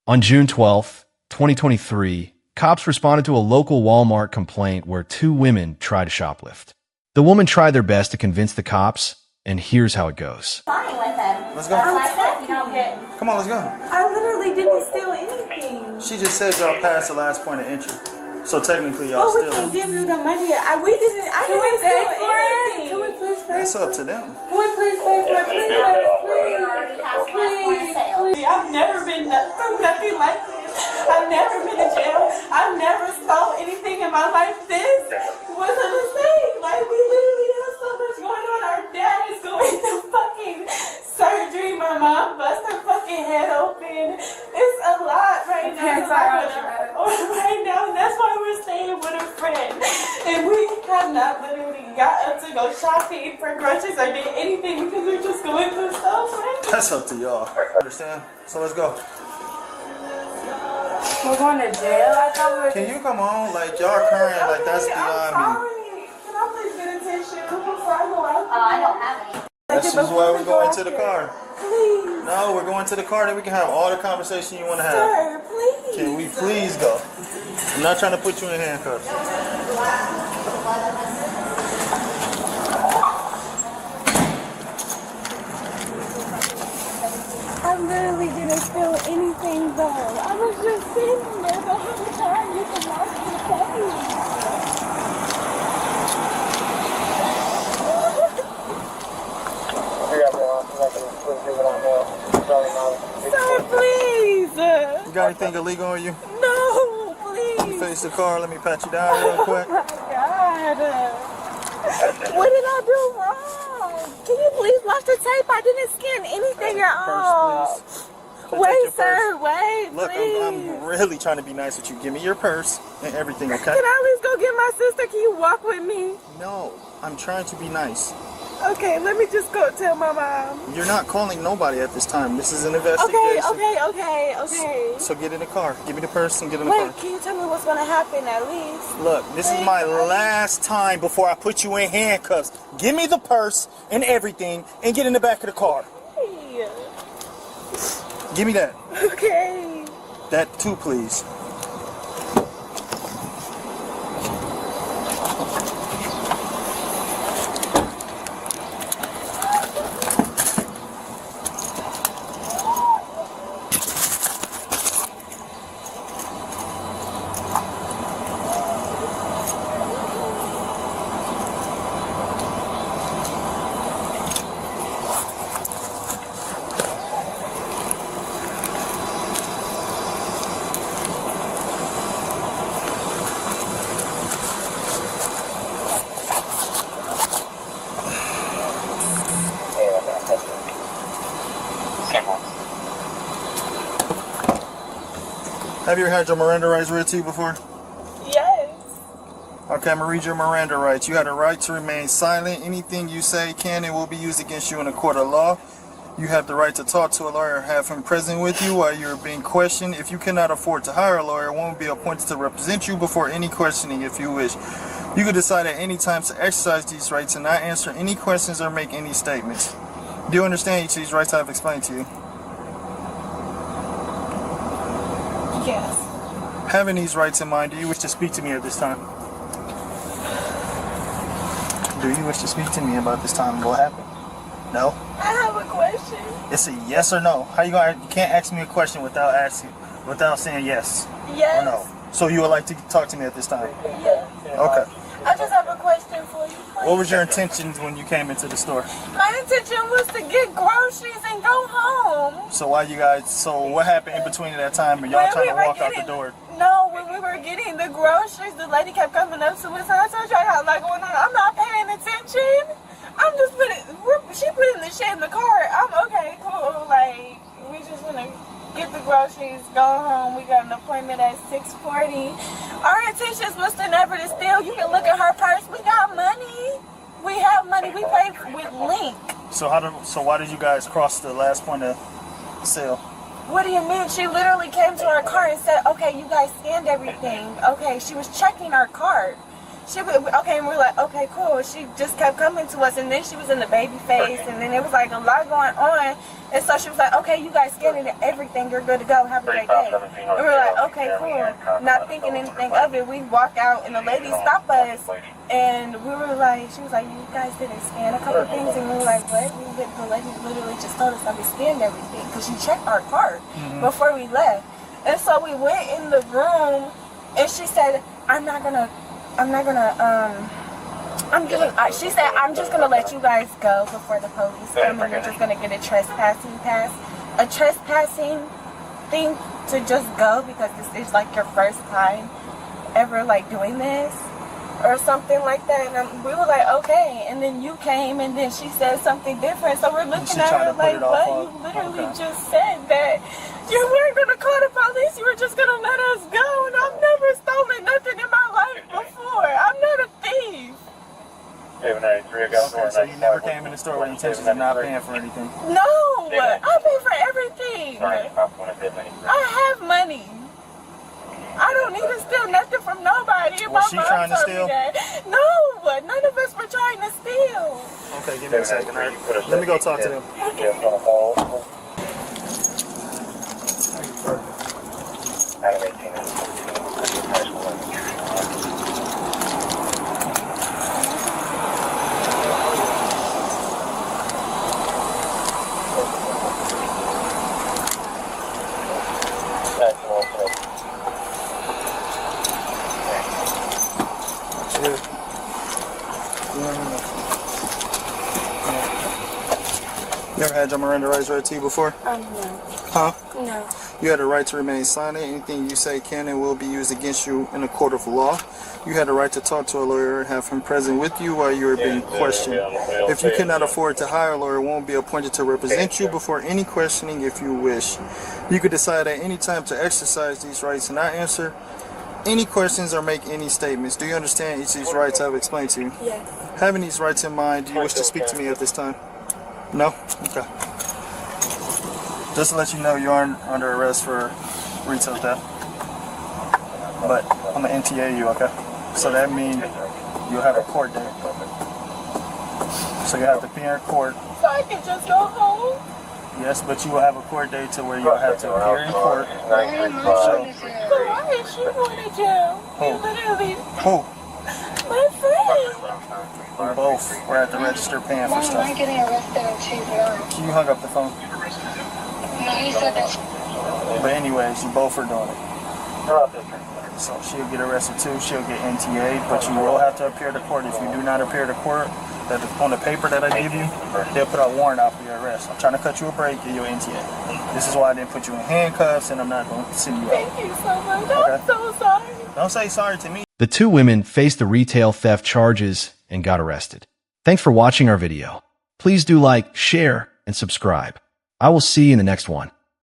On June 12th, 2023, cops responded to a local Walmart complaint where two women tried to shoplift. The women tried their best to convince the cops, and here's how it goes. Fine with him. Let's go. Come on, let's go. I literally didn't steal anything. She just said y'all passed the last point of entry. So technically y'all we still. can give you the money. I didn't steal anything. Can we please pay That's up to them. Can we please pay for it? Please. I've never been through nothing like this. I've never been to jail. I've never stole anything in my life. This was a mistake. Like, we literally have so much going on. Our dad is going through fucking surgery. My mom busted her fucking head open. It's a lot right now. Right now, and that's why we're staying with a friend. And we have not literally got up to go shopping for groceries or did anything because we're just going through stuff, right? That's up to y'all. Understand? So let's go. We're going to jail? I thought we were. Can you come on? Like, y'all crying, like, that's beyond me. Can I please get a tissue before I go out? I don't have any. This is why we're going to the car. Please. No, we're going to the car, then we can have all the conversation you want to have. Sir, please. Can we please go? I'm not trying to put you in handcuffs. I literally didn't feel anything though. I was just sitting there the whole time. You can watch the face. Sir, please. You got anything illegal on you? No, please. You face the car, let me pat you down real quick. Oh my God. What did I do wrong? Can you please watch the tape? I didn't scan anything at all. Wait, sir, wait, look, please. I'm really trying to be nice with you. Give me your purse and everything, okay? Can I at least go get my sister? Can you walk with me? No, I'm trying to be nice. Okay, let me just go tell my mom. You're not calling nobody at this time. This is an investigation. Okay. So get in the car. Give me the purse and get in the car. Wait, can you tell me what's going to happen at least? Look, this is my last time before I put you in handcuffs. Give me the purse and everything and get in the back of the car. Hey. Give me that. Okay. That too, please. Have you ever had your Miranda rights read to you before? Yes. Okay, I'm going to read your Miranda rights. You have the right to remain silent. Anything you say can and will be used against you in a court of law. You have the right to talk to a lawyer and have him present with you while you're being questioned. If you cannot afford to hire a lawyer, one will be appointed to represent you before any questioning if you wish. You can decide at any time to exercise these rights and not answer any questions or make any statements. Do you understand each of these rights I have explained to you? Yes. Having these rights in mind, do you wish to speak to me at this time? Do you wish to speak to me about this time? What happened? No? I have a question. It's a yes or no. How you can't ask me a question without saying yes. Yes. Or no. So you would like to talk to me at this time? Yes. Okay. I just have a question for you. Please. What was your intentions when you came into the store? My intention was to get groceries and go home. So what happened in between that time and y'all trying to walk out the door? No, when we were getting the groceries, the lady kept coming up to us and I told you I had a lot going on. I'm not paying attention. I'm just she put in the shit in the car. I'm okay, cool. Like, we just want to get the groceries, go home. We got an appointment at 6:40. Our intentions was to never to steal. You can look at her purse. We got money. We have money. We paid with Link. So why did you guys cross the last point of sale? What do you mean? She literally came to our car and said, okay, you guys scanned everything. Okay, she was checking our card. Okay, and we're like, okay, cool. She just kept coming to us, and then she was in the baby face, and then it was like a lot going on. And so she was like, okay, you guys scanned everything, you're good to go, have a great day. And we're like, okay, cool. Not thinking anything of it. We walk out, and the lady stopped us, and we were like, she was like, you guys didn't scan a couple things, and we were like, what? The lady literally just told us that we scanned everything, because she checked our card before we left. And so we went in the room, and she said, she said, I'm just gonna let you guys go before the police come, and you're just gonna get a trespassing pass. A trespassing thing to just go, because this is like your first time ever like doing this or something like that. And we were like, okay. And then you came, and then she said something different. So we're looking at her like, what? You literally just said that you weren't gonna call the police. You were just gonna let us go. And I've never stolen nothing in my life before. I'm not a thief. So you never came in the store with intentions of not paying for anything? No, I pay for everything. I have money. I don't need to steal nothing from nobody. Was she trying to steal? No, none of us were trying to steal. Okay, give me a second. Right? Let me go talk to them. You ever had your Miranda rights read to you before? No. Huh? No. You had a right to remain silent. Anything you say can and will be used against you in a court of law. You had a right to talk to a lawyer and have him present with you while you were being questioned. If you cannot afford to hire a lawyer, won't be appointed to represent you before any questioning if you wish. You could decide at any time to exercise these rights and not answer any questions or make any statements. Do you understand each of these rights I've explained to you? Yes. Having these rights in mind, do you wish to speak to me at this time? No? Okay. Just to let you know, you aren't under arrest for retail theft. But I'm going to NTA you, okay? So that means you'll have a court date. So you have to appear in court. So I can just go home? Yes, but you will have a court date to where you'll have to appear in court. So why is she going to jail? Who? Literally. Who? My friend. We both were at the register paying for Why am stuff. I getting arrested at 2 You hung up the phone. No, he said that. But anyways, you both are doing it. So she'll get arrested too. She'll get NTA, but you will have to appear to court. If you do not appear to court, that on the paper that I give you, they'll put a warrant out for your arrest. I'm trying to cut you a break, get your NTA. This is why I didn't put you in handcuffs, and I'm not going to send you out. Thank you so much. Okay. I'm so sorry. Don't say sorry to me. The two women faced the retail theft charges and got arrested. Thanks for watching our video. Please do like, share, and subscribe. I will see you in the next one.